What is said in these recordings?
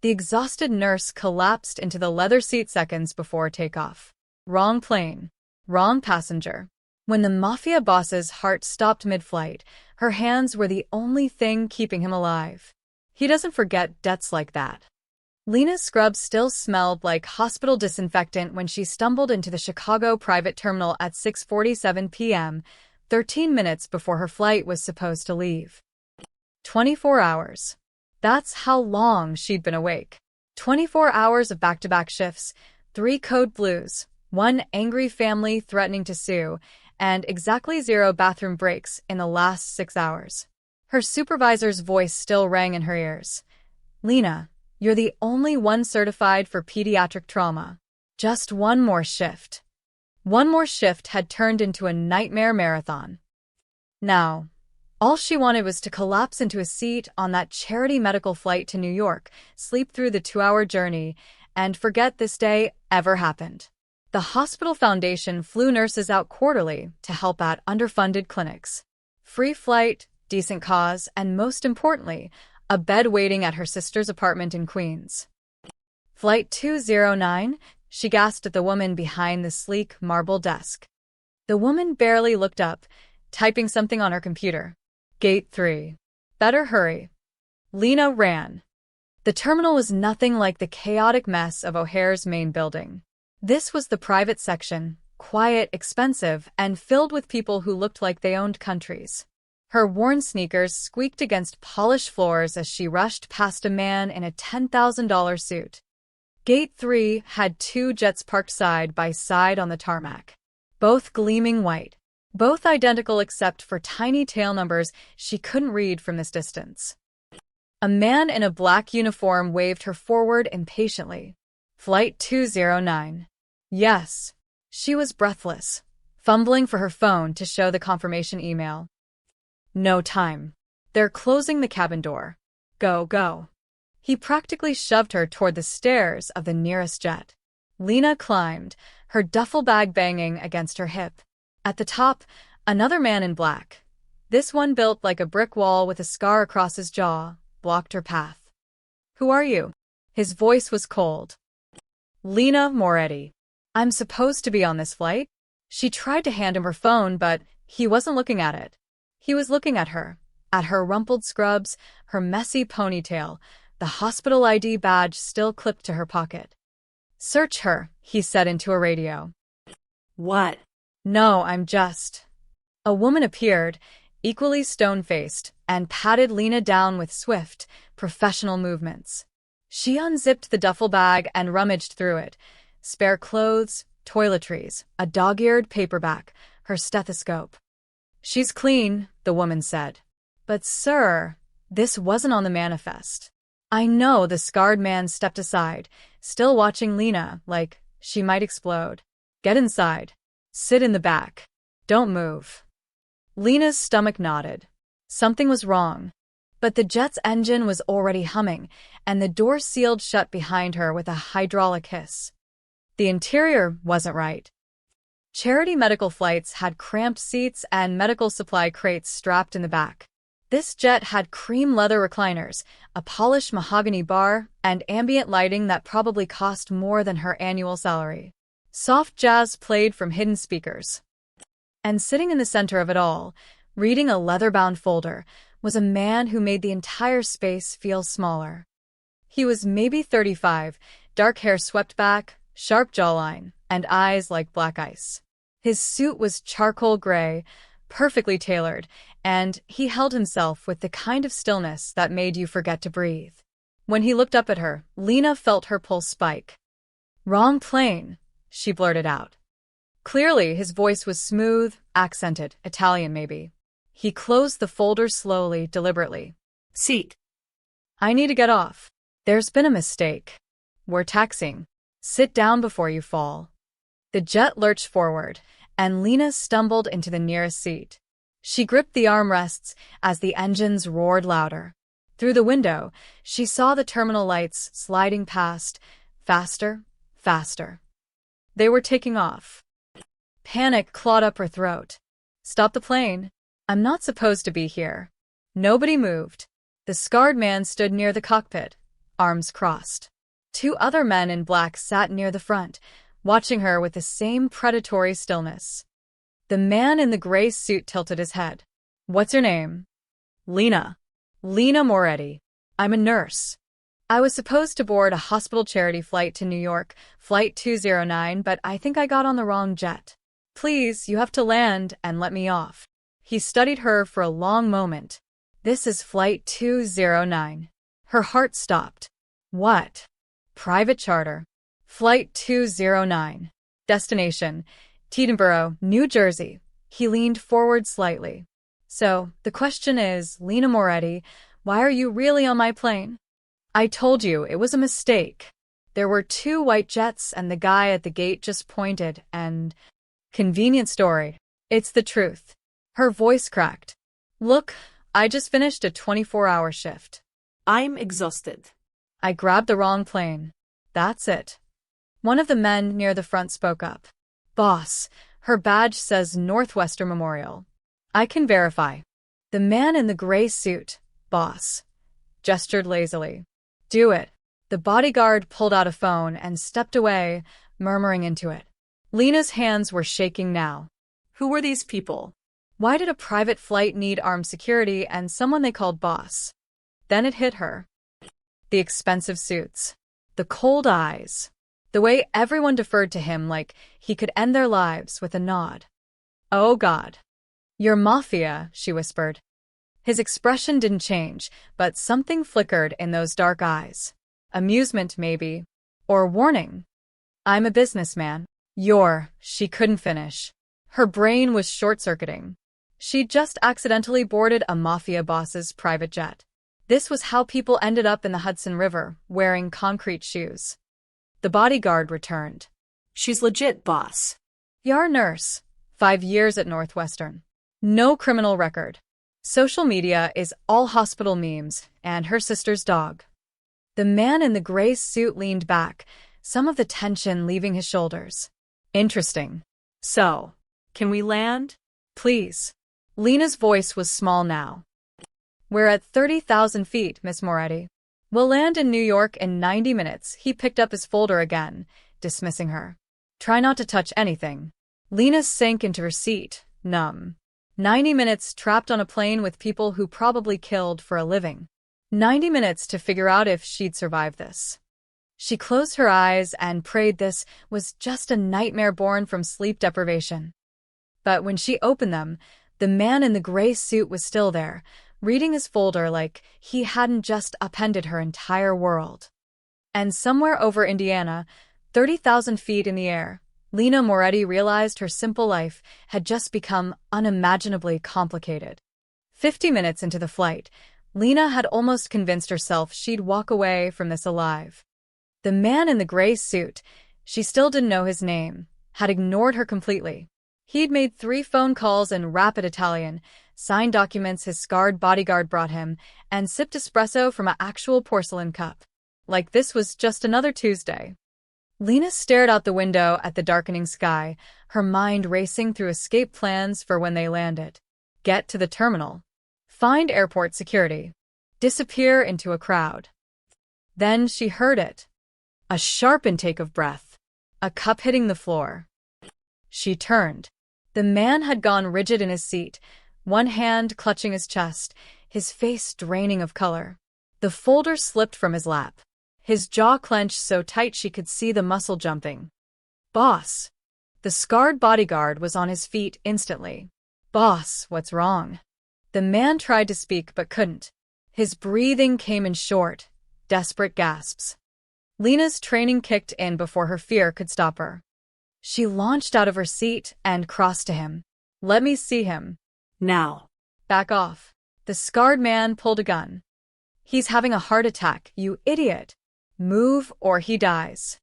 The exhausted nurse collapsed into the leather seat seconds before takeoff. Wrong plane. Wrong passenger. When the Mafia boss's heart stopped mid-flight, her hands were the only thing keeping him alive. He doesn't forget debts like that. Lena's scrubs still smelled like hospital disinfectant when she stumbled into the Chicago private terminal at 6:47 p.m., 13 minutes before her flight was supposed to leave. 24 hours. That's how long she'd been awake. 24 hours of back-to-back shifts, 3 code blues, 1 angry family threatening to sue, and exactly 0 bathroom breaks in the last 6 hours. Her supervisor's voice still rang in her ears. "Lena, you're the only one certified for pediatric trauma. Just one more shift." One more shift had turned into a nightmare marathon. Now, all she wanted was to collapse into a seat on that charity medical flight to New York, sleep through the 2-hour journey, and forget this day ever happened. The hospital foundation flew nurses out quarterly to help at underfunded clinics. Free flight, decent cause, and most importantly, a bed waiting at her sister's apartment in Queens. Flight 209, she gasped at the woman behind the sleek marble desk. The woman barely looked up, typing something on her computer. Gate 3. Better hurry. Lena ran. The terminal was nothing like the chaotic mess of O'Hare's main building. This was the private section, quiet, expensive, and filled with people who looked like they owned countries. Her worn sneakers squeaked against polished floors as she rushed past a man in a $10,000 suit. Gate 3 had 2 jets parked side by side on the tarmac, both gleaming white, both identical except for tiny tail numbers she couldn't read from this distance. A man in a black uniform waved her forward impatiently. Flight 209. Yes. She was breathless, fumbling for her phone to show the confirmation email. No time. They're closing the cabin door. Go, go. He practically shoved her toward the stairs of the nearest jet. Lena climbed, her duffel bag banging against her hip. At the top, another man in black. This one built like a brick wall with a scar across his jaw, blocked her path. Who are you? His voice was cold. Lena Moretti. I'm supposed to be on this flight? She tried to hand him her phone, but he wasn't looking at it. He was looking at her rumpled scrubs, her messy ponytail, the hospital ID badge still clipped to her pocket. Search her, he said into a radio. What? No, I'm just... A woman appeared, equally stone-faced, and patted Lena down with swift, professional movements. She unzipped the duffel bag and rummaged through it. Spare clothes, toiletries, a dog-eared paperback, her stethoscope. She's clean, the woman said. But sir, this wasn't on the manifest. I know, the scarred man stepped aside, still watching Lena like she might explode. Get inside. Sit in the back. Don't move. Lena's stomach nodded. Something was wrong. But the jet's engine was already humming, and the door sealed shut behind her with a hydraulic hiss. The interior wasn't right. Charity medical flights had cramped seats and medical supply crates strapped in the back. This jet had cream leather recliners, a polished mahogany bar, and ambient lighting that probably cost more than her annual salary. Soft jazz played from hidden speakers. And sitting in the center of it all, reading a leather-bound folder, was a man who made the entire space feel smaller. He was maybe 35, dark hair swept back, sharp jawline, and eyes like black ice. His suit was charcoal gray, perfectly tailored, and he held himself with the kind of stillness that made you forget to breathe. When he looked up at her, Lena felt her pulse spike. Wrong plane, she blurted out. Clearly, his voice was smooth, accented, Italian maybe. He closed the folder slowly, deliberately. Seat. I need to get off. There's been a mistake. We're taxiing. Sit down before you fall. The jet lurched forward, and Lena stumbled into the nearest seat. She gripped the armrests as the engines roared louder. Through the window, she saw the terminal lights sliding past, faster, faster. They were taking off. Panic clawed up her throat. Stop the plane. I'm not supposed to be here. Nobody moved. The scarred man stood near the cockpit, arms crossed. Two other men in black sat near the front, watching her with the same predatory stillness. The man in the gray suit tilted his head. "What's your name?" "Lena. Lena Moretti. I'm a nurse. I was supposed to board a hospital charity flight to New York, Flight 209, but I think I got on the wrong jet. Please, you have to land and let me off." He studied her for a long moment. "This is Flight 209. Her heart stopped. "What?" "Private charter. Flight 209. Destination, Teterboro, New Jersey." He leaned forward slightly. "So, the question is, Lena Moretti, why are you really on my plane?" "I told you, it was a mistake. There were two white jets and the guy at the gate just pointed and—" "Convenient story. It's the truth." Her voice cracked. "Look, I just finished a 24-hour shift. I'm exhausted." I grabbed the wrong plane. That's it." One of the men near the front spoke up. "Boss, her badge says Northwestern Memorial. I can verify." The man in the gray suit, "Boss," gestured lazily. "Do it." The bodyguard pulled out a phone and stepped away, murmuring into it. Lena's hands were shaking now. Who were these people? Why did a private flight need armed security and someone they called boss? Then it hit her. The expensive suits. The cold eyes. The way everyone deferred to him like he could end their lives with a nod. "Oh God. You're Mafia," she whispered. His expression didn't change, but something flickered in those dark eyes. Amusement, maybe. Or warning. "I'm a businessman." She couldn't finish. Her brain was short-circuiting. She'd just accidentally boarded a Mafia boss's private jet. This was how people ended up in the Hudson River, wearing concrete shoes. The bodyguard returned. "She's legit, boss." "You're a nurse. 5 years at Northwestern. No criminal record. Social media is all hospital memes and her sister's dog." The man in the gray suit leaned back, some of the tension leaving his shoulders. "Interesting. So, can we land?" "Please." Lena's voice was small now. "We're at 30,000 feet, Miss Moretti. We'll land in New York in 90 minutes. He picked up his folder again, dismissing her. "Try not to touch anything." Lena sank into her seat, numb. 90 minutes trapped on a plane with people who probably killed for a living. 90 minutes to figure out if she'd survive this. She closed her eyes and prayed this was just a nightmare born from sleep deprivation. But when she opened them, the man in the gray suit was still there, reading his folder like he hadn't just upended her entire world. And somewhere over Indiana, 30,000 feet in the air, Lena Moretti realized her simple life had just become unimaginably complicated. 50 minutes into the flight, Lena had almost convinced herself she'd walk away from this alive. The man in the gray suit, she still didn't know his name, had ignored her completely. He'd made 3 phone calls in rapid Italian, signed documents his scarred bodyguard brought him, and sipped espresso from an actual porcelain cup. Like this was just another Tuesday. Lena stared out the window at the darkening sky, her mind racing through escape plans for when they landed. Get to the terminal. Find airport security. Disappear into a crowd. Then she heard it. A sharp intake of breath. A cup hitting the floor. She turned. The man had gone rigid in his seat, one hand clutching his chest, his face draining of color. The folder slipped from his lap. His jaw clenched so tight she could see the muscle jumping. "Boss." The scarred bodyguard was on his feet instantly. "Boss, what's wrong?" The man tried to speak but couldn't. His breathing came in short, desperate gasps. Lena's training kicked in before her fear could stop her. She launched out of her seat and crossed to him. "Let me see him." "Now." "Back off." The scarred man pulled a gun. "He's having a heart attack, you idiot. Move or he dies."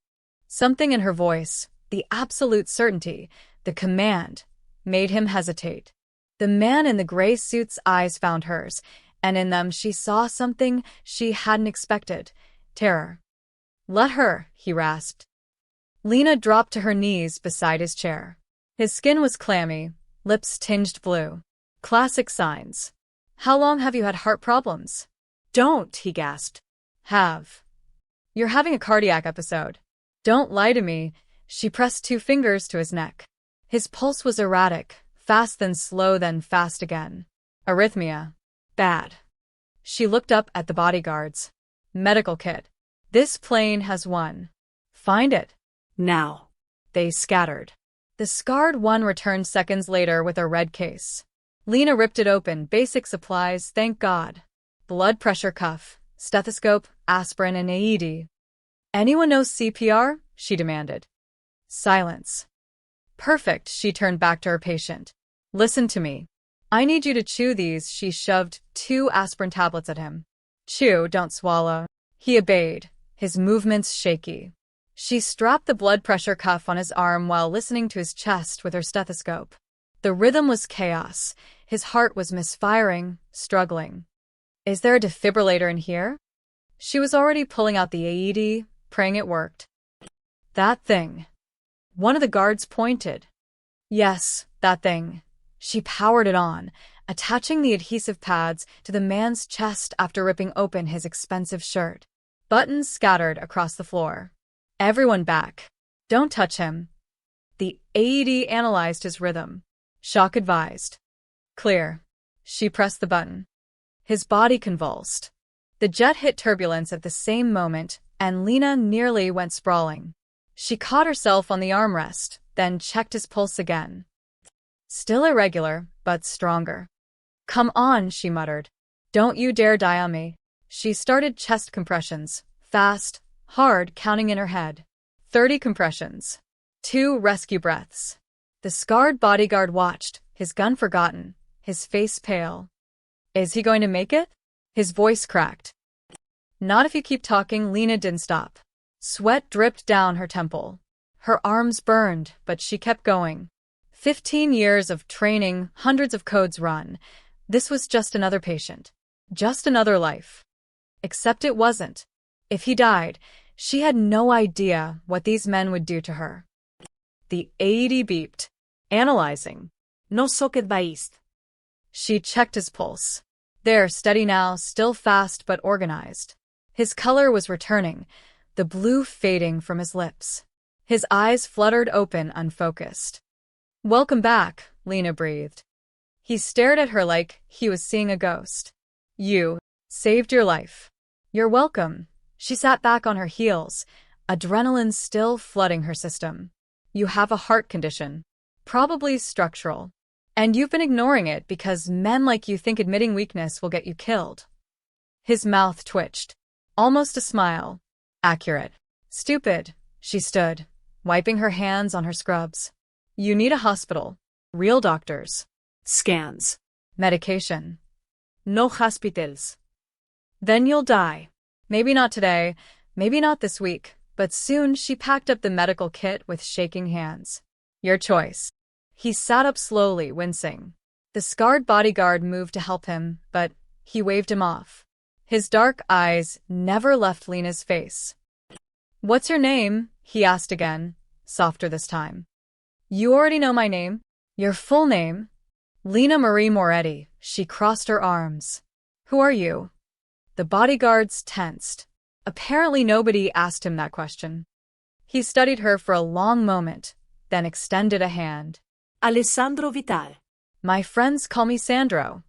Something in her voice, the absolute certainty, the command, made him hesitate. The man in the gray suit's eyes found hers, and in them she saw something she hadn't expected, terror. "Let her," he rasped. Lena dropped to her knees beside his chair. His skin was clammy, lips tinged blue. Classic signs. "How long have you had heart problems?" "Don't," he gasped. "Have. You're having a cardiac episode. Don't lie to me. She pressed 2 fingers to his neck. His pulse was erratic, fast then slow then fast again. Arrhythmia. Bad. She looked up at the bodyguards. Medical kit. This plane has one. Find it. Now. They scattered. The scarred one returned seconds later with a red case. Lena ripped it open. Basic supplies, thank God. Blood pressure cuff, stethoscope, aspirin, and AED. Anyone knows CPR? She demanded. Silence. Perfect, she turned back to her patient. Listen to me. I need you to chew these. She shoved 2 aspirin tablets at him. Chew, don't swallow. He obeyed, his movements shaky. She strapped the blood pressure cuff on his arm while listening to his chest with her stethoscope. The rhythm was chaos. His heart was misfiring, struggling. Is there a defibrillator in here? She was already pulling out the AED, praying it worked. That thing. One of the guards pointed. Yes, that thing. She powered it on, attaching the adhesive pads to the man's chest after ripping open his expensive shirt. Buttons scattered across the floor. Everyone back. Don't touch him. The AED analyzed his rhythm. Shock advised. Clear. She pressed the button. His body convulsed. The jet hit turbulence at the same moment, and Lena nearly went sprawling. She caught herself on the armrest, then checked his pulse again. Still irregular, but stronger. Come on, she muttered. Don't you dare die on me. She started chest compressions, fast, hard, counting in her head. 30 compressions. 2 rescue breaths. The scarred bodyguard watched, his gun forgotten, his face pale. Is he going to make it? His voice cracked. Not if you keep talking. Lena didn't stop. Sweat dripped down her temple. Her arms burned, but she kept going. 15 years of training, hundreds of codes run. This was just another patient. Just another life. Except it wasn't. If he died, she had no idea what these men would do to her. The AED beeped. Analyzing. No socket baist. She checked his pulse. There, steady now, still fast but organized. His color was returning, the blue fading from his lips. His eyes fluttered open, unfocused. Welcome back, Lena breathed. He stared at her like he was seeing a ghost. You saved your life. You're welcome. She sat back on her heels, adrenaline still flooding her system. You have a heart condition. Probably structural. And you've been ignoring it because men like you think admitting weakness will get you killed. His mouth twitched. Almost a smile. Accurate. Stupid. She stood, wiping her hands on her scrubs. You need a hospital. Real doctors. Scans. Medication. No hospitals. Then you'll die. Maybe not today, maybe not this week, but soon. She packed up the medical kit with shaking hands. Your choice. He sat up slowly, wincing. The scarred bodyguard moved to help him, but he waved him off. His dark eyes never left Lena's face. What's your name? He asked again, softer this time. You already know my name. Your full name? Lena Marie Moretti. She crossed her arms. Who are you? The bodyguards tensed. Apparently nobody asked him that question. He studied her for a long moment, then extended a hand. Alessandro Vital. My friends call me Sandro.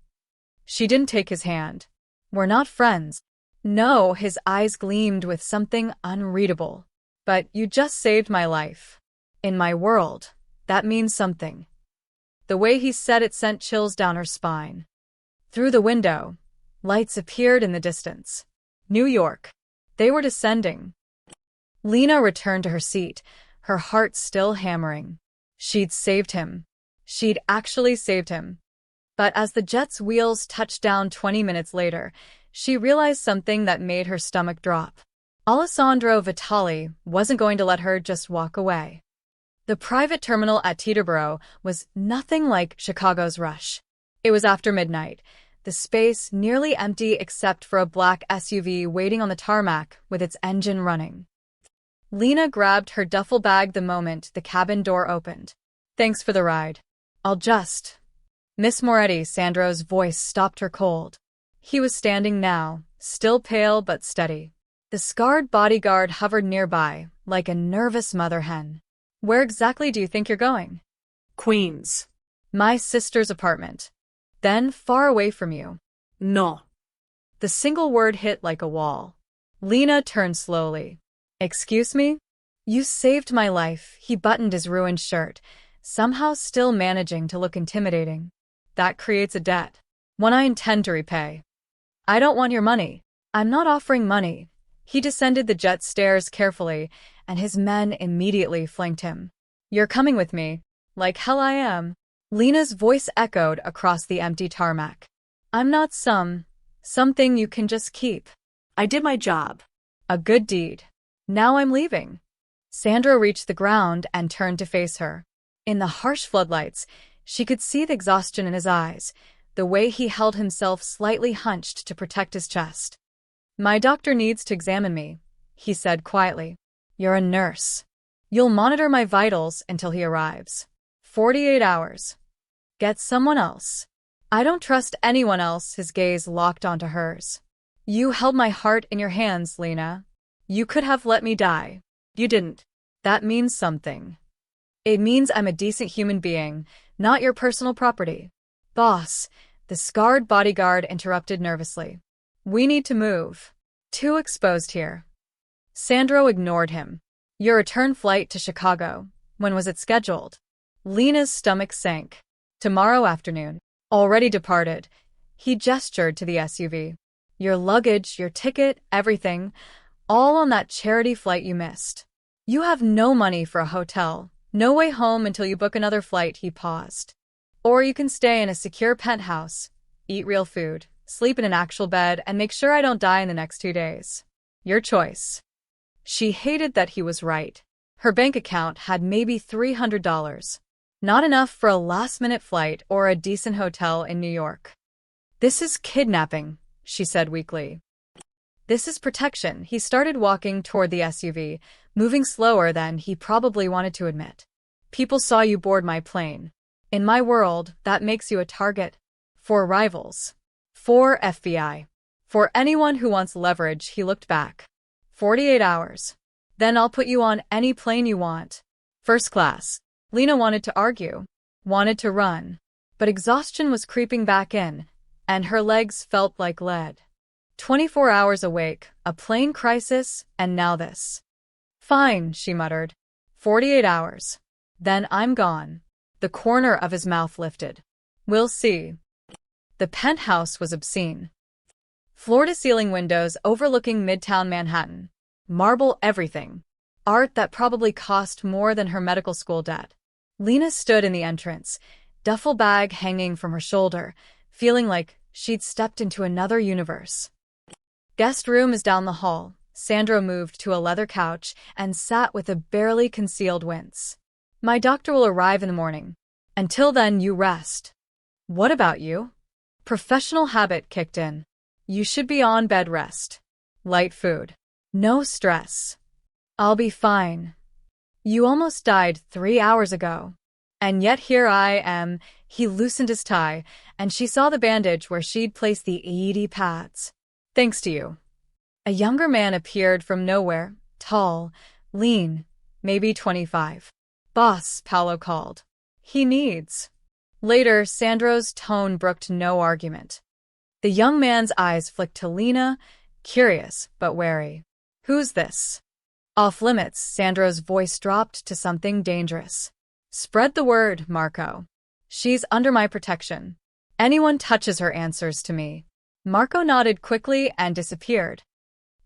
She didn't take his hand. We're not friends. No, his eyes gleamed with something unreadable. But you just saved my life. In my world, that means something. The way he said it sent chills down her spine. Through the window, lights appeared in the distance. New York. They were descending. Lena returned to her seat, her heart still hammering. She'd saved him. She'd actually saved him. But as the jet's wheels touched down 20 minutes later, she realized something that made her stomach drop. Alessandro Vitali wasn't going to let her just walk away. The private terminal at Teterboro was nothing like Chicago's rush. It was after midnight, the space nearly empty except for a black SUV waiting on the tarmac with its engine running. Lena grabbed her duffel bag the moment the cabin door opened. Thanks for the ride. I'll just... Miss Moretti, Sandro's voice stopped her cold. He was standing now, still pale but steady. The The scarred bodyguard hovered nearby, like a nervous mother hen. Where exactly do you think you're going? Queens. My sister's apartment. Then far away from you. No. The single word hit like a wall. Lena turned slowly. Excuse me? You saved my life. He buttoned his ruined shirt, somehow still managing to look intimidating. That creates a debt. One I intend to repay. I don't want your money. I'm not offering money. He descended the jet stairs carefully, and his men immediately flanked him. You're coming with me. Like hell I am. Lena's voice echoed across the empty tarmac. I'm not something you can just keep. I did my job. A good deed. Now I'm leaving. Sandra reached the ground and turned to face her. In the harsh floodlights, she could see the exhaustion in his eyes, the way he held himself slightly hunched to protect his chest. My doctor needs to examine me, he said quietly. You're a nurse. You'll monitor my vitals until he arrives. 48 hours. Get someone else. I don't trust anyone else. His gaze locked onto hers. You held my heart in your hands, Lena. You could have let me die. You didn't. That means something. It means I'm a decent human being, not your personal property. Boss, the scarred bodyguard interrupted nervously. We need to move. Too exposed here. Sandro ignored him. Your return flight to Chicago. When was it scheduled? Lena's stomach sank. Tomorrow afternoon. Already departed. He gestured to the SUV. Your luggage, your ticket, everything, all on that charity flight you missed. You have no money for a hotel, no way home until you book another flight, he paused. Or you can stay in a secure penthouse, eat real food, sleep in an actual bed, and make sure I don't die in the next 2 days. Your choice. She hated that he was right. Her bank account had maybe $300. Not enough for a last-minute flight or a decent hotel in New York. This is kidnapping, she said weakly. This is protection. He started walking toward the SUV, moving slower than he probably wanted to admit. People saw you board my plane. In my world, that makes you a target. For rivals. For FBI. For anyone who wants leverage, he looked back. 48 hours. Then I'll put you on any plane you want. First class. Lena wanted to argue. Wanted to run. But exhaustion was creeping back in, and her legs felt like lead. 24 hours awake, a plane crisis, and now this. Fine, she muttered. 48 hours. Then I'm gone. The corner of his mouth lifted. We'll see. The penthouse was obscene. Floor-to-ceiling windows overlooking Midtown Manhattan. Marble everything. Art that probably cost more than her medical school debt. Lena stood in the entrance, duffel bag hanging from her shoulder, feeling like she'd stepped into another universe. Guest room is down the hall. Sandro moved to a leather couch and sat with a barely concealed wince. My doctor will arrive in the morning. Until then, you rest. What about you? Professional habit kicked in. You should be on bed rest. Light food. No stress. I'll be fine. You almost died 3 hours ago. And yet here I am. He loosened his tie, and she saw the bandage where she'd placed the ED pads. Thanks to you. A younger man appeared from nowhere, tall, lean, maybe 25. Boss, Paolo called. He needs. Later, Sandro's tone brooked no argument. The young man's eyes flicked to Lena, curious but wary. Who's this? Off limits, Sandro's voice dropped to something dangerous. Spread the word, Marco. She's under my protection. Anyone touches her answers to me. Marco nodded quickly and disappeared.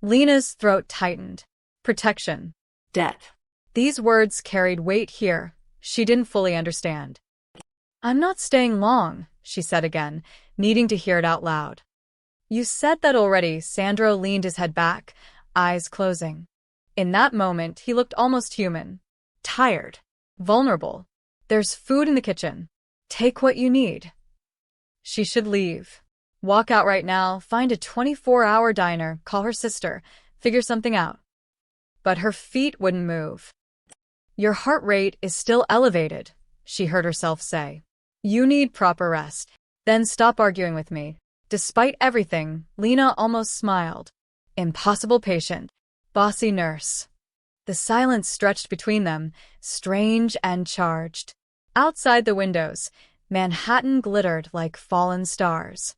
Lena's throat tightened. Protection. Death. These words carried weight here. She didn't fully understand. I'm not staying long, she said again, needing to hear it out loud. You said that already. Sandro leaned his head back, eyes closing. In that moment, he looked almost human. Tired. Vulnerable. There's food in the kitchen. Take what you need. She should leave. Walk out right now, find a 24-hour diner, call her sister, figure something out. But her feet wouldn't move. Your heart rate is still elevated, she heard herself say. You need proper rest. Then stop arguing with me. Despite everything, Lena almost smiled. Impossible patient. Bossy nurse. The silence stretched between them, strange and charged. Outside the windows, Manhattan glittered like fallen stars.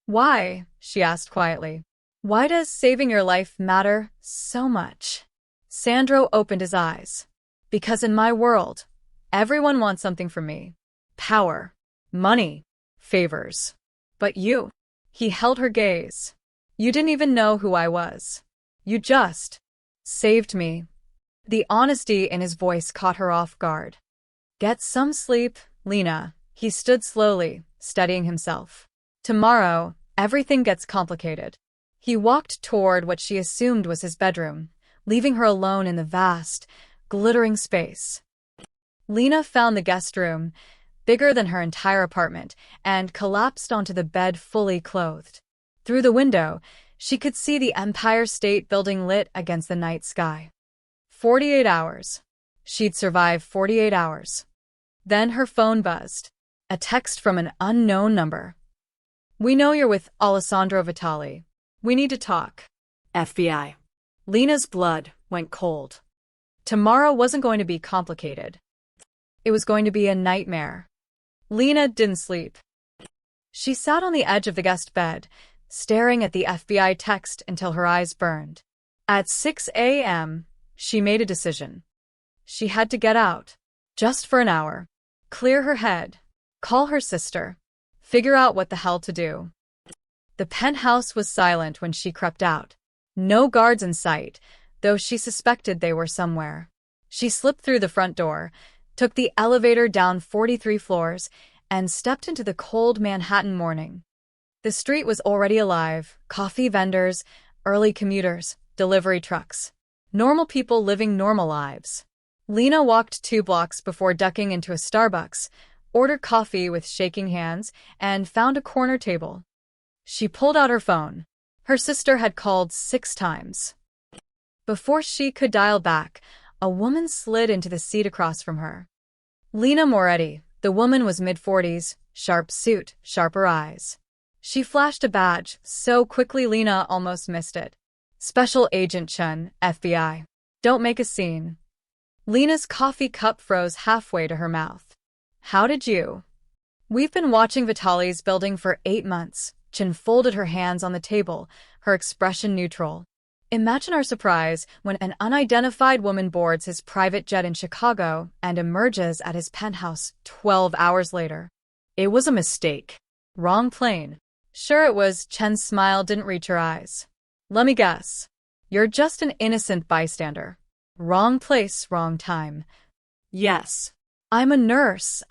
Why? She asked quietly. Why does saving your life matter so much? Sandro opened his eyes. Because in my world, everyone wants something from me. Power, money, favors. But you. He held her gaze. You didn't even know who I was. You just saved me. The honesty in his voice caught her off guard. Get some sleep, Lena. He stood slowly, steadying himself. Tomorrow, everything gets complicated. He walked toward what she assumed was his bedroom, leaving her alone in the vast, glittering space. Lena found the guest room, bigger than her entire apartment, and collapsed onto the bed fully clothed. Through the window, she could see the Empire State Building lit against the night sky. 48 hours. She'd survive 48 hours. Then her phone buzzed. A text from an unknown number. We know you're with Alessandro Vitali. We need to talk. FBI. Lena's blood went cold. Tomorrow wasn't going to be complicated. It was going to be a nightmare. Lena didn't sleep. She sat on the edge of the guest bed, staring at the FBI text until her eyes burned. At 6 a.m., she made a decision. She had to get out. Just for an hour. Clear her head. Call her sister. Figure out what the hell to do. The penthouse was silent when she crept out. No guards in sight, though she suspected they were somewhere. She slipped through the front door, took the elevator down 43 floors, and stepped into the cold Manhattan morning. The street was already alive, coffee vendors, early commuters, delivery trucks. Normal people living normal lives. Lena walked 2 blocks before ducking into a Starbucks, ordered coffee with shaking hands, and found a corner table. She pulled out her phone. Her sister had called 6 times. Before she could dial back, a woman slid into the seat across from her. Lena Moretti. The woman was mid-40s, sharp suit, sharper eyes. She flashed a badge so quickly Lena almost missed it. Special Agent Chun, FBI. Don't make a scene. Lena's coffee cup froze halfway to her mouth. How did you? We've been watching Vitali's building for 8 months. Chun folded her hands on the table, her expression neutral. Imagine our surprise when an unidentified woman boards his private jet in Chicago and emerges at his penthouse 12 hours later. It was a mistake. Wrong plane. Sure it was. Chen's smile didn't reach her eyes. Let me guess. You're just an innocent bystander. Wrong place, wrong time. Yes. I'm a nurse,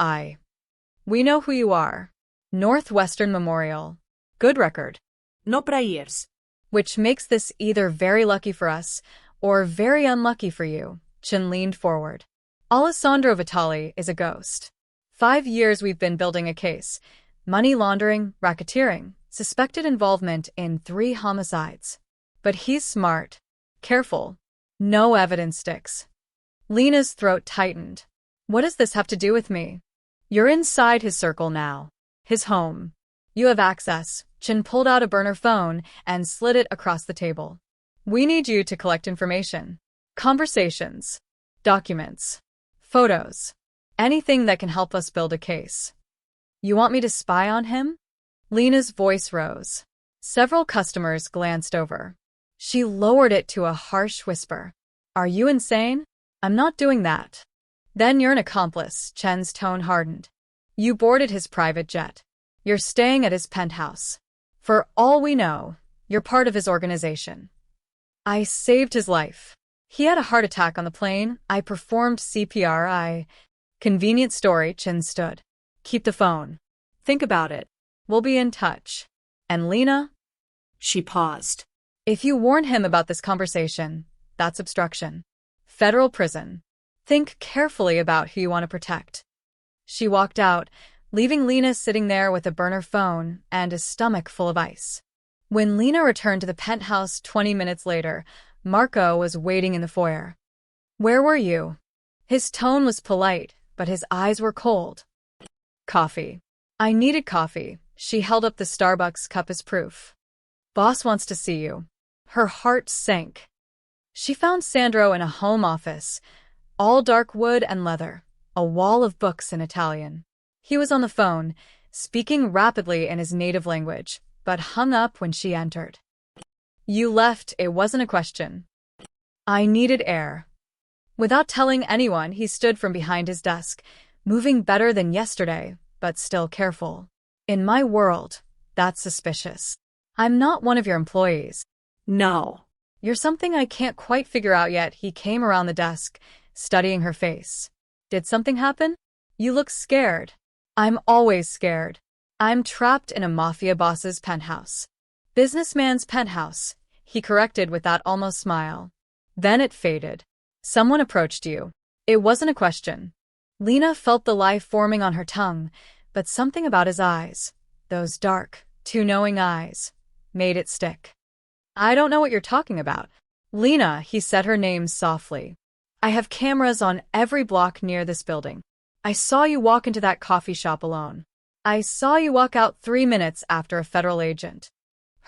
We know who you are. Northwestern Memorial. Good record. No prayers. Which makes this either very lucky for us or very unlucky for you. Chin leaned forward. Alessandro Vitali is a ghost. 5 years we've been building a case. Money laundering, racketeering, suspected involvement in 3 homicides. But he's smart. Careful. No evidence sticks. Lena's throat tightened. What does this have to do with me? You're inside his circle now. His home. You have access. Chin pulled out a burner phone and slid it across the table. We need you to collect information. Conversations. Documents. Photos. Anything that can help us build a case. You want me to spy on him? Lena's voice rose. Several customers glanced over. She lowered it to a harsh whisper. Are you insane? I'm not doing that. Then you're an accomplice. Chen's tone hardened. You boarded his private jet. You're staying at his penthouse. For all we know, you're part of his organization. I saved his life. He had a heart attack on the plane. I performed CPR. Convenient story. Chin stood. Keep the phone. Think about it. We'll be in touch. And Lena? She paused. If you warn him about this conversation, that's obstruction. Federal prison. Think carefully about who you want to protect. She walked out, leaving Lena sitting there with a burner phone and a stomach full of ice. When Lena returned to the penthouse 20 minutes later, Marco was waiting in the foyer. Where were you? His tone was polite, but his eyes were cold. Coffee. I needed coffee. She held up the Starbucks cup as proof. Boss wants to see you. Her heart sank. She found Sandro in a home office, all dark wood and leather, a wall of books in Italian. He was on the phone, speaking rapidly in his native language, but hung up when she entered. You left, it wasn't a question. I needed air. Without telling anyone, he stood from behind his desk, moving better than yesterday, but still careful. In my world, that's suspicious. I'm not one of your employees. No. You're something I can't quite figure out yet. He came around the desk, studying her face. Did something happen? You look scared. I'm always scared. I'm trapped in a mafia boss's penthouse. Businessman's penthouse, he corrected with that almost smile. Then it faded. Someone approached you. It wasn't a question. Lena felt the lie forming on her tongue, but something about his eyes, those dark, too knowing eyes, made it stick. I don't know what you're talking about. Lena, he said her name softly. I have cameras on every block near this building. I saw you walk into that coffee shop alone. I saw you walk out 3 minutes after a federal agent.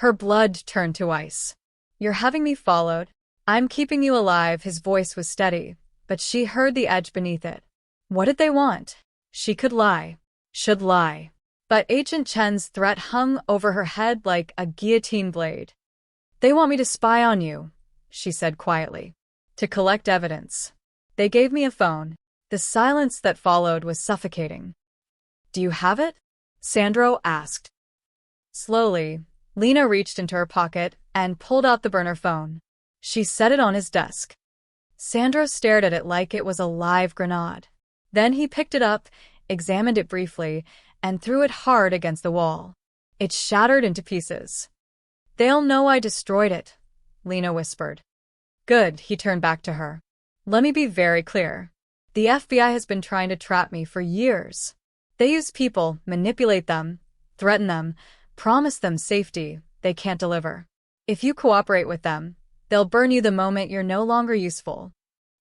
Her blood turned to ice. You're having me followed. I'm keeping you alive. His voice was steady, but she heard the edge beneath it. What did they want? She could lie. Should lie. But Agent Chen's threat hung over her head like a guillotine blade. They want me to spy on you, she said quietly. To collect evidence. They gave me a phone. The silence that followed was suffocating. Do you have it? Sandro asked. Slowly, Lena reached into her pocket and pulled out the burner phone. She set it on his desk. Sandro stared at it like it was a live grenade. Then he picked it up, examined it briefly, and threw it hard against the wall. It shattered into pieces. They'll know I destroyed it, Lena whispered. Good, he turned back to her. Let me be very clear. The FBI has been trying to trap me for years. They use people, manipulate them, threaten them, promise them safety they can't deliver. If you cooperate with them, they'll burn you the moment you're no longer useful.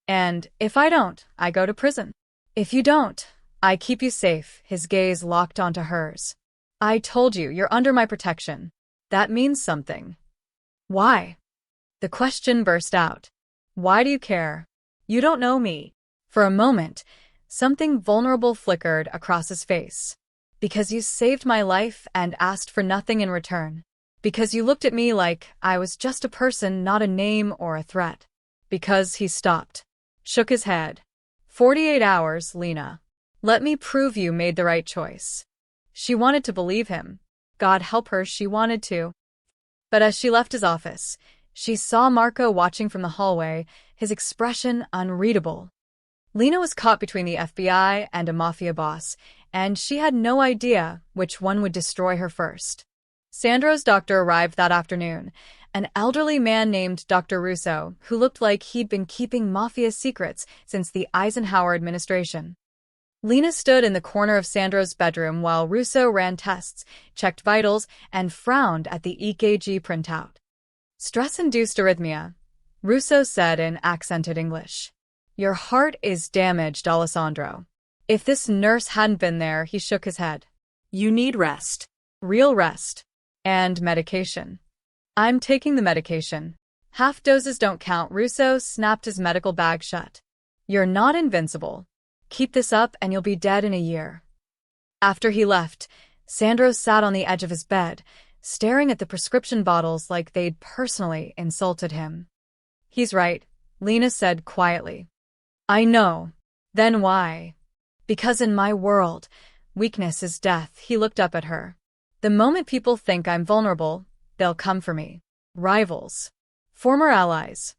And if I don't, I go to prison. If you don't, I keep you safe. His gaze locked onto hers. I told you, you're under my protection. That means something. Why? The question burst out. Why do you care? You don't know me. For a moment, something vulnerable flickered across his face. Because you saved my life and asked for nothing in return. Because you looked at me like I was just a person, not a name or a threat. Because he stopped. Shook his head. 48 hours, Lena. Let me prove you made the right choice. She wanted to believe him. God help her, she wanted to. But as she left his office, she saw Marco watching from the hallway, his expression unreadable. Lena was caught between the FBI and a mafia boss, and she had no idea which one would destroy her first. Sandro's doctor arrived that afternoon, an elderly man named Dr. Russo, who looked like he'd been keeping mafia secrets since the Eisenhower administration. Lena stood in the corner of Sandro's bedroom while Russo ran tests, checked vitals, and frowned at the EKG printout. Stress-induced arrhythmia, Russo said in accented English. Your heart is damaged, Alessandro. If this nurse hadn't been there, he shook his head. You need rest. Real rest. And medication. I'm taking the medication. Half doses don't count. Russo snapped his medical bag shut. You're not invincible. Keep this up and you'll be dead in a year. After he left, Sandro sat on the edge of his bed, staring at the prescription bottles like they'd personally insulted him. He's right, Lena said quietly. I know. Then why? Because in my world, weakness is death. He looked up at her. The moment people think I'm vulnerable, they'll come for me. Rivals. Former allies.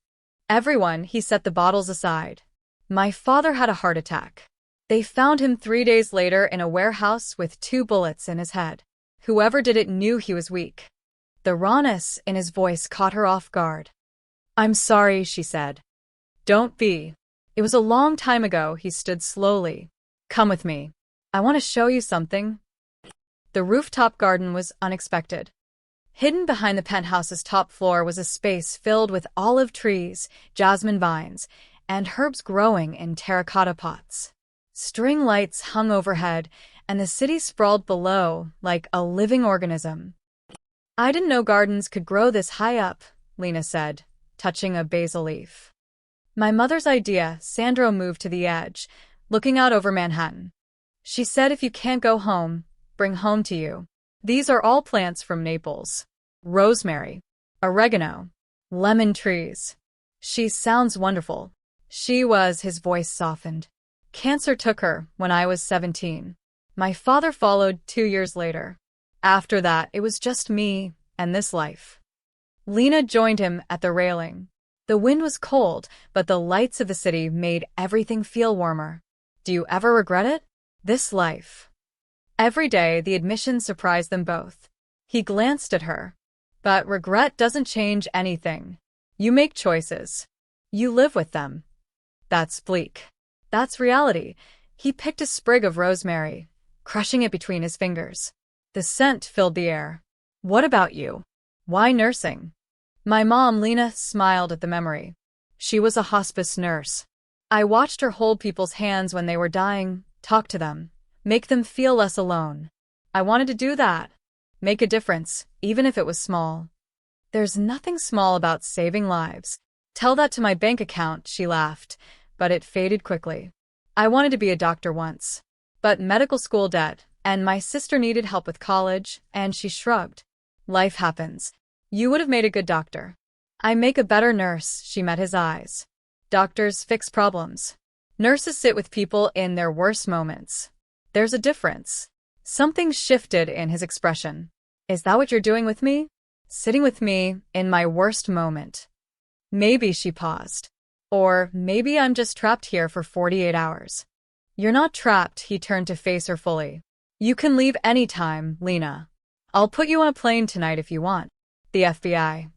Everyone, he set the bottles aside. My father had a heart attack. They found him 3 days later in a warehouse with 2 bullets in his head. Whoever did it knew he was weak. The rawness in his voice caught her off guard. I'm sorry, she said. Don't be. It was a long time ago. He stood slowly. Come with me. I want to show you something. The rooftop garden was unexpected. Hidden behind the penthouse's top floor was a space filled with olive trees, jasmine vines, and herbs growing in terracotta pots. String lights hung overhead, and the city sprawled below like a living organism. I didn't know gardens could grow this high up, Lena said, touching a basil leaf. My mother's idea. Sandro moved to the edge, looking out over Manhattan. She said if you can't go home, bring home to you. These are all plants from Naples. Rosemary, oregano, lemon trees. She sounds wonderful. His voice softened. Cancer took her when I was 17. My father followed 2 years later. After that, it was just me and this life. Lena joined him at the railing. The wind was cold, but the lights of the city made everything feel warmer. Do you ever regret it? This life. Every day, the admission surprised them both. He glanced at her. But regret doesn't change anything. You make choices. You live with them. That's bleak. That's reality. He picked a sprig of rosemary, crushing it between his fingers. The scent filled the air. What about you? Why nursing? My mom, Lena, smiled at the memory. She was a hospice nurse. I watched her hold people's hands when they were dying, talk to them, make them feel less alone. I wanted to do that. Make a difference, even if it was small. There's nothing small about saving lives. Tell that to my bank account, she laughed, but it faded quickly. I wanted to be a doctor once. But medical school debt, and my sister needed help with college, and she shrugged. Life happens. You would have made a good doctor. I make a better nurse, she met his eyes. Doctors fix problems. Nurses sit with people in their worst moments. There's a difference. Something shifted in his expression. Is that what you're doing with me? Sitting with me in my worst moment. Maybe, she paused. Or maybe I'm just trapped here for 48 hours. You're not trapped, he turned to face her fully. You can leave anytime, Lena. I'll put you on a plane tonight if you want. The FBI.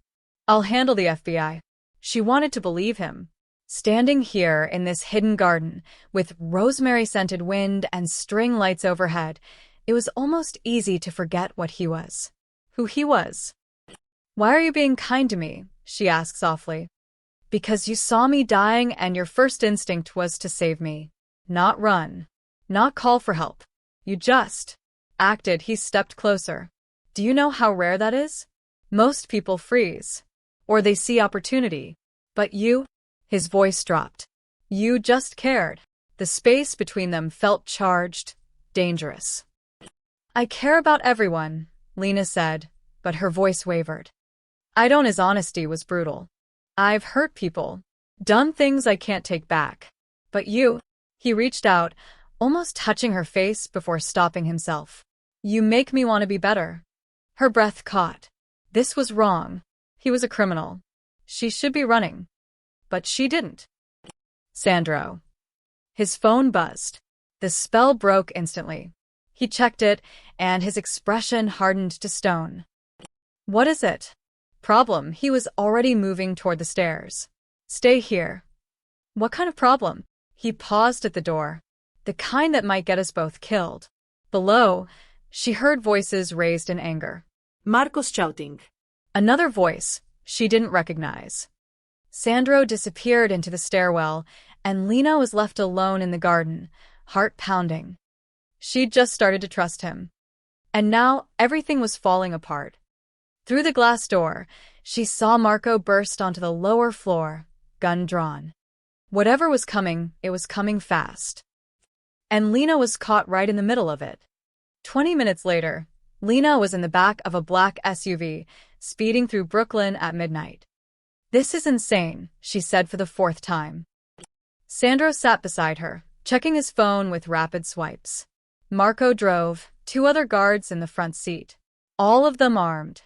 I'll handle the FBI. She wanted to believe him. Standing here in this hidden garden, with rosemary-scented wind and string lights overhead, it was almost easy to forget what he was. Who he was. Why are you being kind to me? She asked softly. Because you saw me dying and your first instinct was to save me. Not run. Not call for help. You just acted. He stepped closer. Do you know how rare that is? Most people freeze. Or they see opportunity. But you? His voice dropped. You just cared. The space between them felt charged, dangerous. I care about everyone, Lena said, but her voice wavered. I don't. His honesty was brutal. I've hurt people. Done things I can't take back. But you? He reached out, almost touching her face before stopping himself. You make me want to be better. Her breath caught. This was wrong. He was a criminal. She should be running. But she didn't. Sandro. His phone buzzed. The spell broke instantly. He checked it, and his expression hardened to stone. What is it? Problem. He was already moving toward the stairs. Stay here. What kind of problem? He paused at the door. The kind that might get us both killed. Below, she heard voices raised in anger. Marcos shouting. Another voice she didn't recognize. Sandro disappeared into the stairwell, and Lena was left alone in the garden, heart pounding. She'd just started to trust him. And now everything was falling apart. Through the glass door, she saw Marco burst onto the lower floor, gun drawn. Whatever was coming, it was coming fast. And Lena was caught right in the middle of it. 20 minutes later, Lena was in the back of a black SUV, speeding through Brooklyn at midnight. This is insane, she said for the 4th time. Sandro sat beside her, checking his phone with rapid swipes. Marco drove, 2 other guards in the front seat. All of them armed.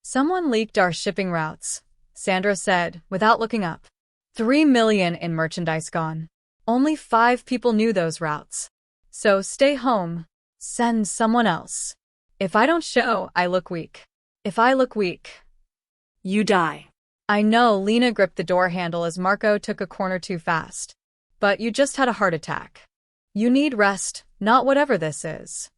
Someone leaked our shipping routes, Sandro said, without looking up. 3 million in merchandise gone. Only 5 people knew those routes. So stay home. Send someone else. If I don't show, I look weak. If I look weak, You die. I know. Lena gripped the door handle as Marco took a corner too fast. But you just had a heart attack. You need rest, not whatever this is.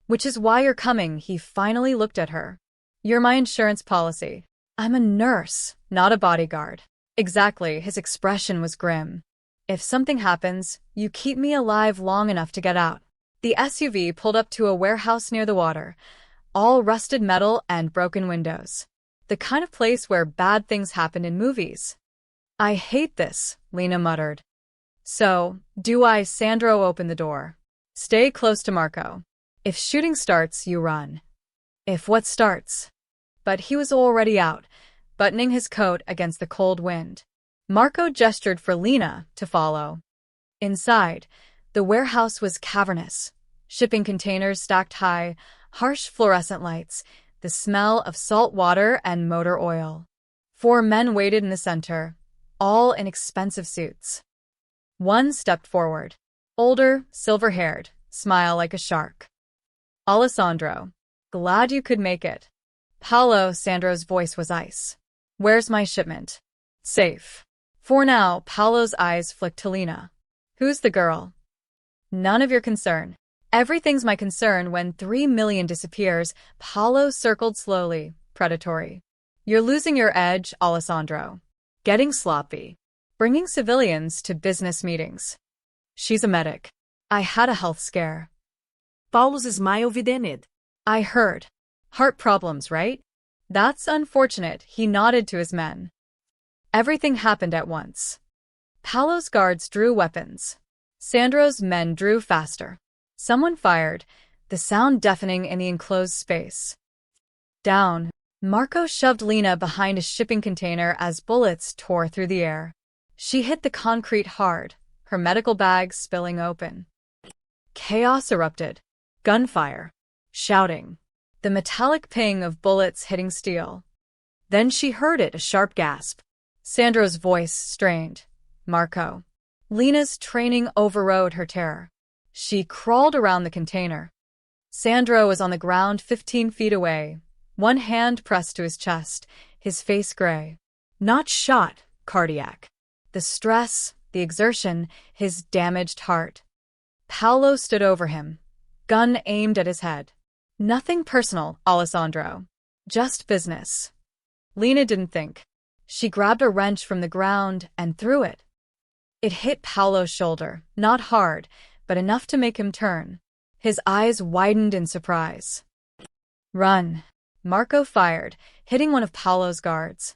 Which is why you're coming. He finally looked at her. You're my insurance policy. I'm a nurse, not a bodyguard. Exactly. His expression was grim. If something happens, you keep me alive long enough to get out. The SUV pulled up to a warehouse near the water, all rusted metal and broken windows. The kind of place where bad things happen in movies. I hate this, Lena muttered. So, do I? Sandro opened the door. Stay close to Marco. If shooting starts, you run. If what starts? But he was already out, buttoning his coat against the cold wind. Marco gestured for Lena to follow. Inside, the warehouse was cavernous. Shipping containers stacked high, harsh fluorescent lights, the smell of salt water and motor oil. 4 men waited in the center, all in expensive suits. One stepped forward. Older, silver-haired, smile like a shark. Alessandro. Glad you could make it. Paolo, Sandro's voice was ice. Where's my shipment? Safe. For now, Paolo's eyes flicked to Lena. Who's the girl? None of your concern. Everything's my concern when 3 million disappears. Paolo circled slowly, predatory. You're losing your edge, Alessandro. Getting sloppy. Bringing civilians to business meetings. She's a medic. I had a health scare. Paulo's smile widened. I heard. Heart problems, right? That's unfortunate, he nodded to his men. Everything happened at once. Paolo's guards drew weapons. Sandro's men drew faster. Someone fired, the sound deafening in the enclosed space. Down. Marco shoved Lena behind a shipping container as bullets tore through the air. She hit the concrete hard, her medical bag spilling open. Chaos erupted. Gunfire. Shouting. The metallic ping of bullets hitting steel. Then she heard it, a sharp gasp. Sandro's voice strained. Marco. Lena's training overrode her terror. She crawled around the container. Sandro was on the ground 15 feet away, one hand pressed to his chest, his face gray. Not shot, cardiac. The stress, the exertion, his damaged heart. Paolo stood over him, gun aimed at his head. Nothing personal, Alessandro. Just business. Lena didn't think. She grabbed a wrench from the ground and threw it. It hit Paolo's shoulder, not hard, but enough to make him turn. His eyes widened in surprise. Run. Marco fired, hitting one of Paolo's guards.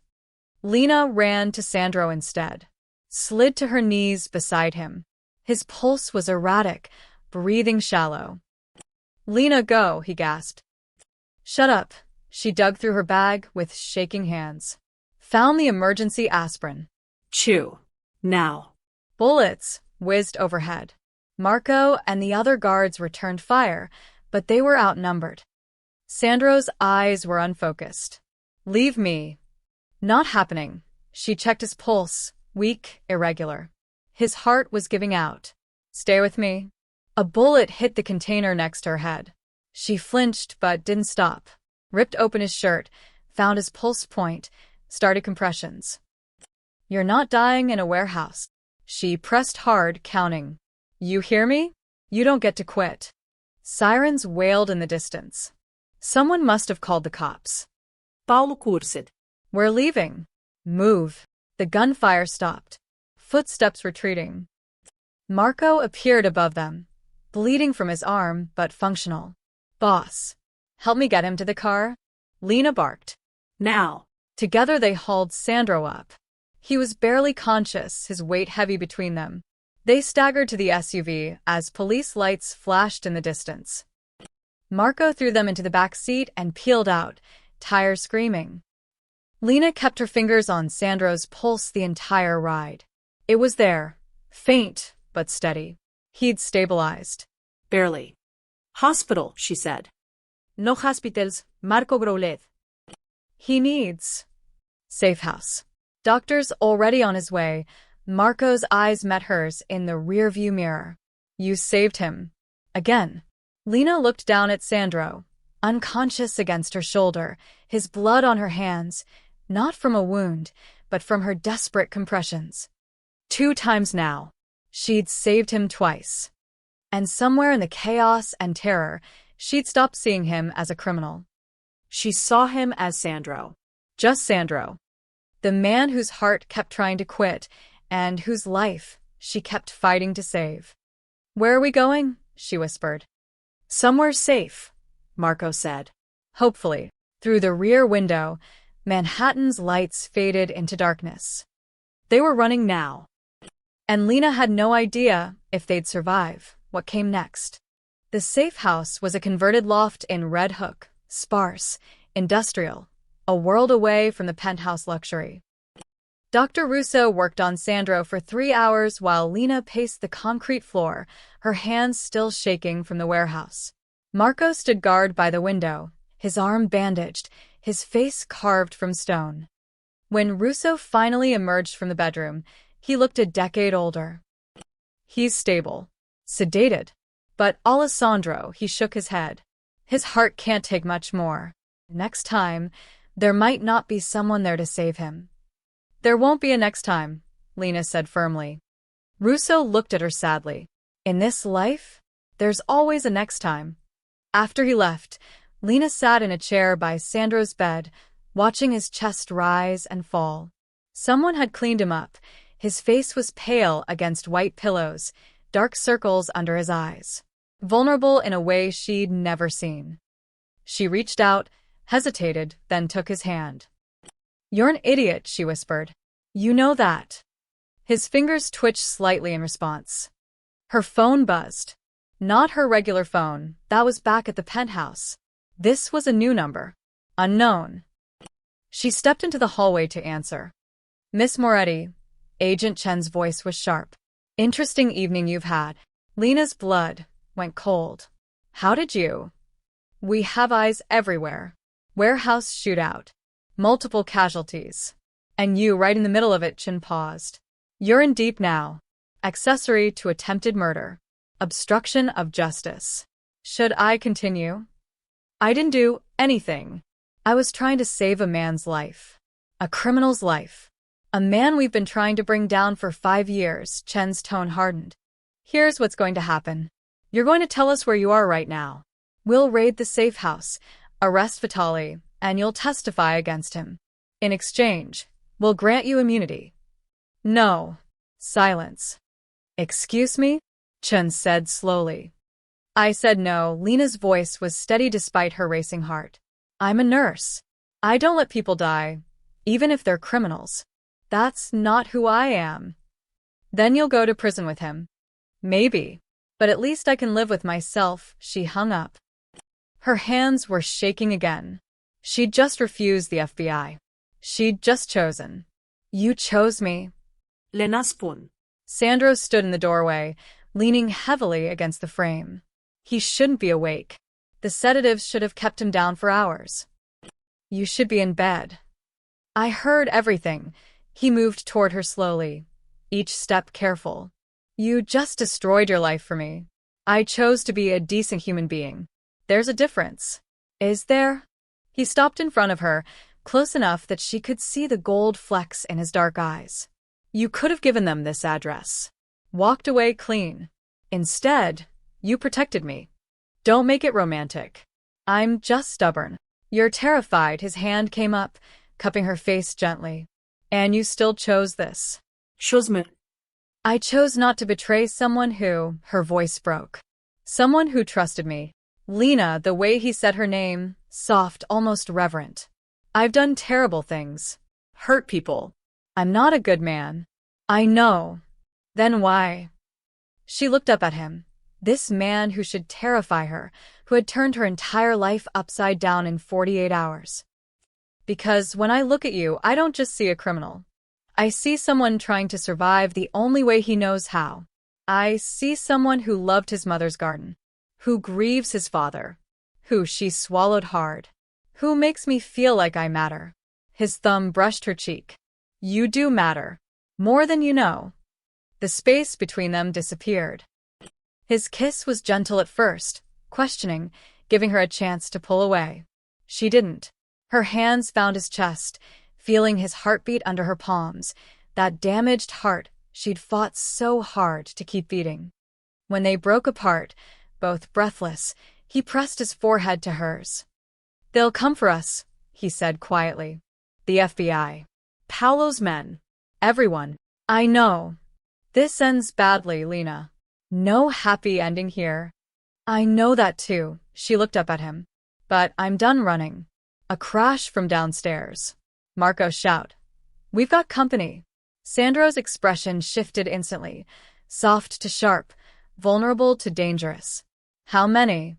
Lena ran to Sandro instead, slid to her knees beside him. His pulse was erratic, breathing shallow. Lena, go, he gasped. Shut up. She dug through her bag with shaking hands. Found the emergency aspirin. Chew. Now. Bullets whizzed overhead. Marco and the other guards returned fire, but they were outnumbered. Sandro's eyes were unfocused. Leave me. Not happening. She checked his pulse, weak, irregular. His heart was giving out. Stay with me. A bullet hit the container next to her head. She flinched but didn't stop. Ripped open his shirt, found his pulse point, started compressions. You're not dying in a warehouse. She pressed hard, counting. You hear me? You don't get to quit. Sirens wailed in the distance. Someone must have called the cops. Paulo cursed. We're leaving. Move. The gunfire stopped. Footsteps retreating. Marco appeared above them, bleeding from his arm but functional. Boss. Help me get him to the car? Lena barked. Now. Together they hauled Sandro up. He was barely conscious, his weight heavy between them. They staggered to the SUV as police lights flashed in the distance. Marco threw them into the back seat and peeled out, tires screaming. Lena kept her fingers on Sandro's pulse the entire ride. It was there, faint but steady. He'd stabilized. Barely. Hospital, she said. No hospitals, Marco growled. He needs safe house. Doctor's already on his way. Marco's eyes met hers in the rearview mirror. You saved him. Again. Lena looked down at Sandro, unconscious against her shoulder, his blood on her hands, not from a wound, but from her desperate compressions. 2 times now. She'd saved him twice. And somewhere in the chaos and terror, she'd stopped seeing him as a criminal. She saw him as Sandro. Just Sandro. The man whose heart kept trying to quit, and whose life she kept fighting to save. Where are we going? She whispered. Somewhere safe, Marco said. Hopefully. Through the rear window, Manhattan's lights faded into darkness. They were running now. And Lena had no idea if they'd survive what came next. The safe house was a converted loft in Red Hook, sparse, industrial, a world away from the penthouse luxury. Dr. Russo worked on Sandro for 3 hours while Lena paced the concrete floor, her hands still shaking from the warehouse. Marco stood guard by the window, his arm bandaged, his face carved from stone. When Russo finally emerged from the bedroom, he looked a decade older. He's stable, sedated. But Alessandro, he shook his head. His heart can't take much more. Next time, there might not be someone there to save him. There won't be a next time, Lena said firmly. Russo looked at her sadly. In this life, there's always a next time. After he left, Lena sat in a chair by Sandro's bed, watching his chest rise and fall. Someone had cleaned him up. His face was pale against white pillows, dark circles under his eyes. Vulnerable in a way she'd never seen. She reached out, hesitated, then took his hand. "You're an idiot," she whispered. "You know that." His fingers twitched slightly in response. Her phone buzzed. Not her regular phone, that was back at the penthouse. This was a new number. Unknown. She stepped into the hallway to answer. "Miss Moretti." Agent Chen's voice was sharp. "Interesting evening you've had." Lena's blood went cold. "How did you?" "We have eyes everywhere. Warehouse shootout. Multiple casualties. And you right in the middle of it." Chen paused. "You're in deep now. Accessory to attempted murder. Obstruction of justice. Should I continue?" "I didn't do anything. I was trying to save a man's life. A criminal's life. A man we've been trying to bring down for 5 years." Chen's tone hardened. "Here's what's going to happen. You're going to tell us where you are right now. We'll raid the safe house, arrest Vitali, and you'll testify against him. In exchange, we'll grant you immunity." "No." Silence. "Excuse me?" Chen said slowly. "I said no." Lena's voice was steady despite her racing heart. "I'm a nurse. I don't let people die, even if they're criminals. That's not who I am." "Then you'll go to prison with him." "Maybe. But at least I can live with myself." She hung up. Her hands were shaking again. She'd just refused the FBI. She'd just chosen. "You chose me." Lena spun. Sandro stood in the doorway, leaning heavily against the frame. He shouldn't be awake. The sedatives should have kept him down for hours. "You should be in bed." "I heard everything." He moved toward her slowly, each step careful. "You just destroyed your life for me. I chose to be a decent human being. There's a difference." "Is there?" He stopped in front of her, close enough that she could see the gold flecks in his dark eyes. "You could have given them this address. Walked away clean. Instead, you protected me. Don't make it romantic. I'm just stubborn." "You're terrified." His hand came up, cupping her face gently. "And you still chose this." "Chose me." "I chose not to betray someone who," her voice broke. "Someone who trusted me." Lena, the way he said her name, soft, almost reverent. "I've done terrible things. Hurt people. I'm not a good man." "I know." "Then why?" She looked up at him. This man who should terrify her, who had turned her entire life upside down in 48 hours. "Because when I look at you, I don't just see a criminal. I see someone trying to survive the only way he knows how. I see someone who loved his mother's garden, who grieves his father, who," she swallowed hard, "who makes me feel like I matter." His thumb brushed her cheek. "You do matter. More than you know." The space between them disappeared. His kiss was gentle at first, questioning, giving her a chance to pull away. She didn't. Her hands found his chest, feeling his heartbeat under her palms, that damaged heart she'd fought so hard to keep beating. When they broke apart, both breathless, he pressed his forehead to hers. "They'll come for us," he said quietly. "The FBI. Paolo's men. Everyone." "I know. This ends badly, Lena. No happy ending here." "I know that too." She looked up at him. "But I'm done running." A crash from downstairs. Marco shout. We've got company. Sandro's expression shifted instantly, soft to sharp, vulnerable to dangerous. How many?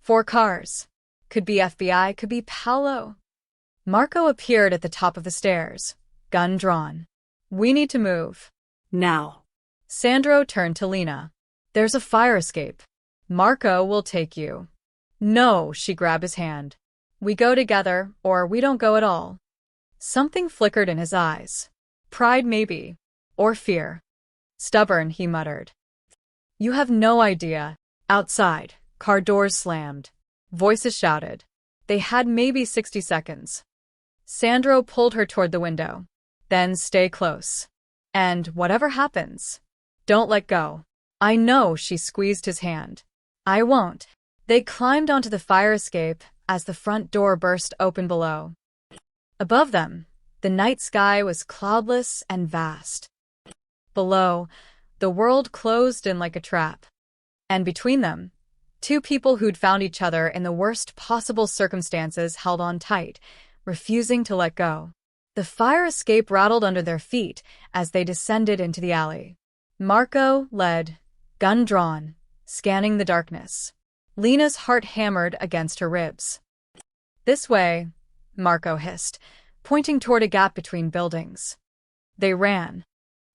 4 cars. Could be FBI, could be Paolo. Marco appeared at the top of the stairs, gun drawn. We need to move. Now. Sandro turned to Lena. There's a fire escape. Marco will take you. No, she grabbed his hand. We go together, or we don't go at all. Something flickered in his eyes. Pride maybe. Or fear. Stubborn, he muttered. You have no idea. Outside, car doors slammed. Voices shouted. They had maybe 60 seconds. Sandro pulled her toward the window. Then stay close. And whatever happens, don't let go. I know, she squeezed his hand. I won't. They climbed onto the fire escape as the front door burst open below. Above them, the night sky was cloudless and vast. Below, the world closed in like a trap. And between them, 2 people who'd found each other in the worst possible circumstances held on tight, refusing to let go. The fire escape rattled under their feet as they descended into the alley. Marco led, gun drawn, scanning the darkness. Lena's heart hammered against her ribs. This way, Marco hissed, pointing toward a gap between buildings. They ran.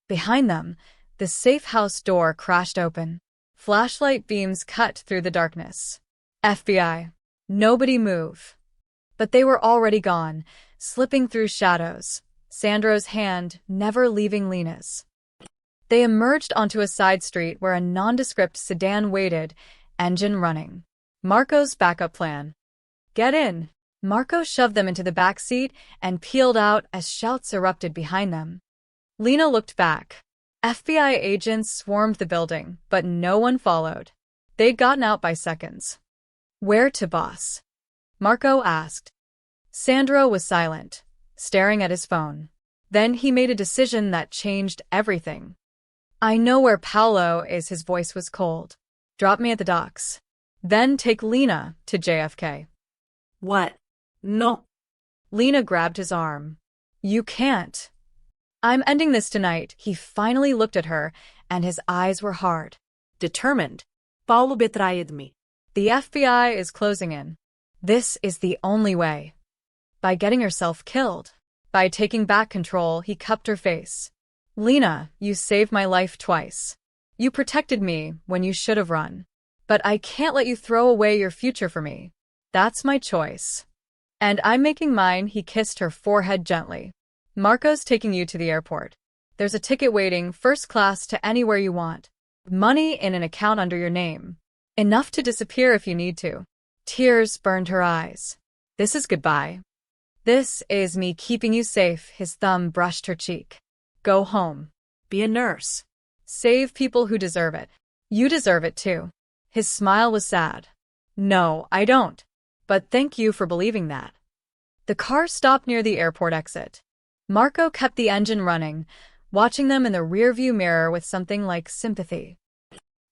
Behind them, the safe house door crashed open. Flashlight beams cut through the darkness. FBI. Nobody move. But they were already gone, slipping through shadows, Sandro's hand never leaving Lena's. They emerged onto a side street where a nondescript sedan waited, engine running. Marco's backup plan. Get in. Marco shoved them into the back seat and peeled out as shouts erupted behind them. Lena looked back. FBI agents swarmed the building, but no one followed. They'd gotten out by seconds. Where to, boss? Marco asked. Sandro was silent, staring at his phone. Then he made a decision that changed everything. I know where Paolo is, his voice was cold. Drop me at the docks. Then take Lena to JFK. What? No. Lena grabbed his arm. You can't. I'm ending this tonight. He finally looked at her, and his eyes were hard. Determined. Paolo betrayed me. The FBI is closing in. This is the only way. By getting herself killed. By taking back control, he cupped her face. Lena, you saved my life twice. You protected me when you should have run. But I can't let you throw away your future for me. That's my choice. And I'm making mine. He kissed her forehead gently. Marco's taking you to the airport. There's a ticket waiting, first class to anywhere you want. Money in an account under your name. Enough to disappear if you need to. Tears burned her eyes. This is goodbye. This is me keeping you safe. His thumb brushed her cheek. Go home. Be a nurse. Save people who deserve it. You deserve it too. His smile was sad. No, I don't. But thank you for believing that. The car stopped near the airport exit. Marco kept the engine running, watching them in the rearview mirror with something like sympathy.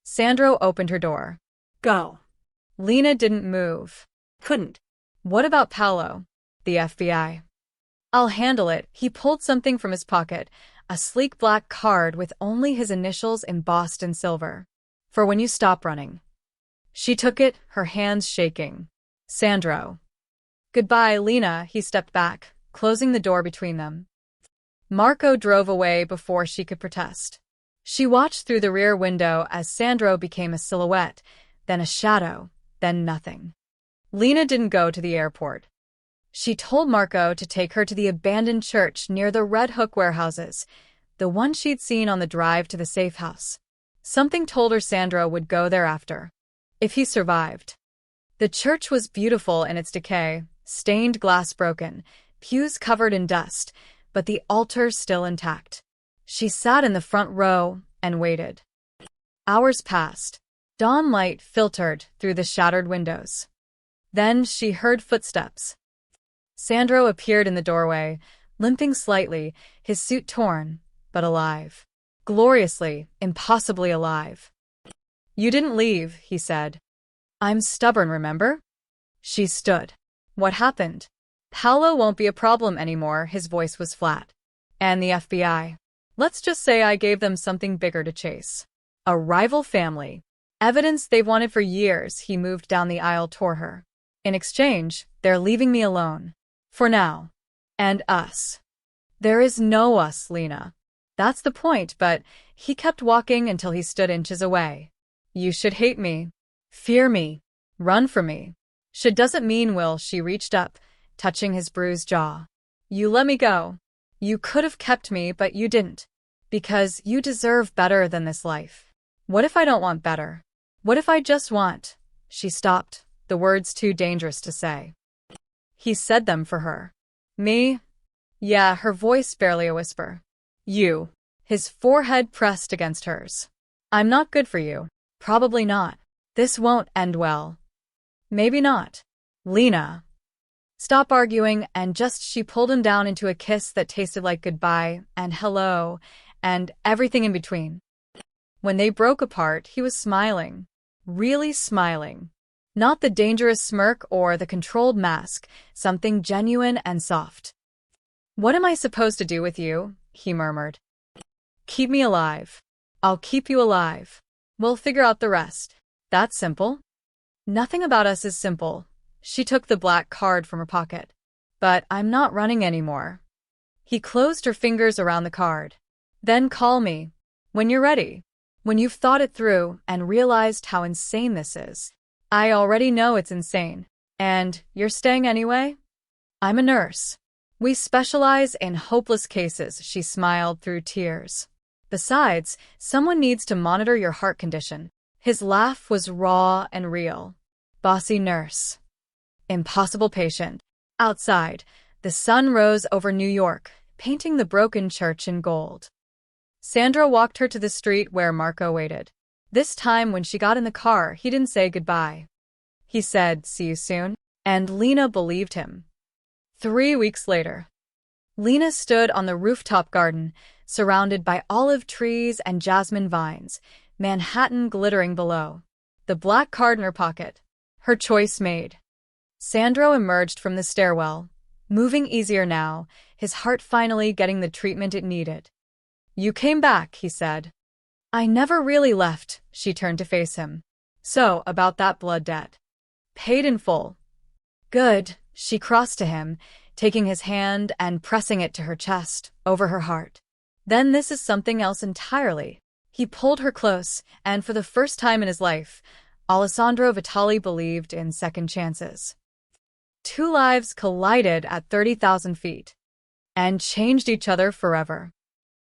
Sandro opened her door. Go. Lena didn't move. Couldn't. What about Paolo? The FBI. I'll handle it. He pulled something from his pocket, a sleek black card with only his initials embossed in silver. For when you stop running. She took it, her hands shaking. Sandro. Goodbye, Lena. He stepped back, closing the door between them. Marco drove away before she could protest. She watched through the rear window as Sandro became a silhouette, then a shadow, then nothing. Lena didn't go to the airport. She told Marco to take her to the abandoned church near the Red Hook warehouses, the one she'd seen on the drive to the safe house. Something told her Sandro would go there after. If he survived. The church was beautiful in its decay, stained glass broken, pews covered in dust, but the altar still intact. She sat in the front row and waited. Hours passed. Dawn light filtered through the shattered windows. Then she heard footsteps. Sandro appeared in the doorway, limping slightly, his suit torn, but alive. Gloriously, impossibly alive. You didn't leave, he said. I'm stubborn, remember? She stood. What happened? Paolo won't be a problem anymore, his voice was flat. And the FBI. Let's just say I gave them something bigger to chase. A rival family. Evidence they've wanted for years, he moved down the aisle toward her. In exchange, they're leaving me alone. For now. And us. There is no us, Lena. That's the point, but he kept walking until he stood inches away. You should hate me. Fear me. Run from me. Should doesn't mean will, she reached up, touching his bruised jaw. You let me go. You could have kept me, but you didn't. Because you deserve better than this life. What if I don't want better? What if I just want? She stopped, the words too dangerous to say. He said them for her. Me? Yeah, her voice barely a whisper. You. His forehead pressed against hers. I'm not good for you. Probably not. This won't end well. Maybe not. Lena. Stop arguing, and she pulled him down into a kiss that tasted like goodbye and hello and everything in between. When they broke apart, he was smiling. Really smiling. Not the dangerous smirk or the controlled mask, something genuine and soft. What am I supposed to do with you? He murmured. Keep me alive. I'll keep you alive. We'll figure out the rest. That's simple. Nothing about us is simple. She took the black card from her pocket. But I'm not running anymore. He closed her fingers around the card. Then call me. When you're ready. When you've thought it through and realized how insane this is. I already know it's insane. And you're staying anyway? I'm a nurse. We specialize in hopeless cases, she smiled through tears. Besides, someone needs to monitor your heart condition. His laugh was raw and real. Bossy nurse. Impossible patient. Outside, the sun rose over New York, painting the broken church in gold. Sandra walked her to the street where Marco waited. This time when she got in the car, he didn't say goodbye. He said, see you soon, and Lena believed him. 3 weeks later. Lena stood on the rooftop garden, surrounded by olive trees and jasmine vines, Manhattan glittering below. The black card in her pocket. Her choice made. Sandro emerged from the stairwell, moving easier now, his heart finally getting the treatment it needed. You came back, he said. I never really left, she turned to face him. So, about that blood debt. Paid in full. Good, she crossed to him, taking his hand and pressing it to her chest, over her heart. Then this is something else entirely. He pulled her close, and for the first time in his life, Alessandro Vitali believed in second chances. 2 lives collided at 30,000 feet. And changed each other forever.